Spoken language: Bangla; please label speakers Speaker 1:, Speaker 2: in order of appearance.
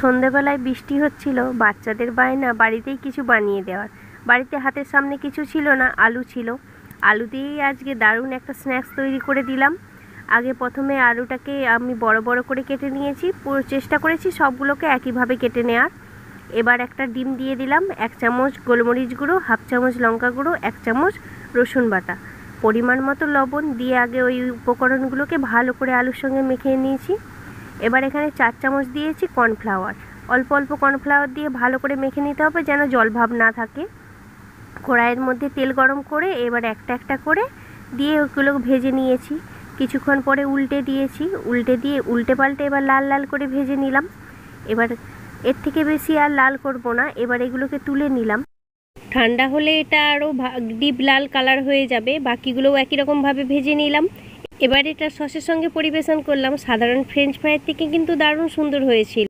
Speaker 1: সন্ধেবেলায় বৃষ্টি হচ্ছিল, বাচ্চাদের বায়না বাড়িতেই কিছু বানিয়ে দেওয়ার। বাড়িতে হাতের সামনে কিছু ছিল না, আলু ছিল। আলু দিয়েই আজকে দারুণ একটা স্ন্যাক্স তৈরি করে দিলাম। আগে প্রথমে আলুটাকে আমি বড় বড় করে কেটে নিয়েছি, পুরো চেষ্টা করেছি সবগুলোকে একইভাবে কেটে নেওয়ার। এবার একটা ডিম দিয়ে দিলাম, 1 চামচ গোলমরিচ গুঁড়ো, 1/2 চামচ লঙ্কা গুঁড়ো, 1 চামচ রসুন বাটা, পরিমাণ মতো লবণ দিয়ে আগে ওই উপকরণগুলোকে ভালো করে আলুর সঙ্গে মেখে নিয়েছি। এবার এখানে 4 চামচ দিয়েছি কর্নফ্লাওয়ার। অল্প অল্প কর্নফ্লাওয়ার দিয়ে ভালো করে মেখে নিতে হবে, যেন জলভাব না থাকে। কড়াইয়ের মধ্যে তেল গরম করে এবার একটা একটা করে দিয়ে ওগুলো ভেজে নিয়েছি। কিছুক্ষণ পরে উল্টে দিয়েছি, উল্টে দিয়ে উল্টে পাল্টে এবার লাল লাল করে ভেজে নিলাম। এবার এর থেকে বেশি আর লাল করব না, এবার এগুলোকে তুলে নিলাম। ঠান্ডা হলে এটা আরও ডিপ লাল কালার হয়ে যাবে। বাকিগুলোও একই রকমভাবে ভেজে নিলাম। এবার এটা সসের সঙ্গে পরিবেশন করলাম। সাধারণ ফ্রেঞ্চ ফ্রাইয়ের থেকে কিন্তু দারুণ সুন্দর হয়েছিল।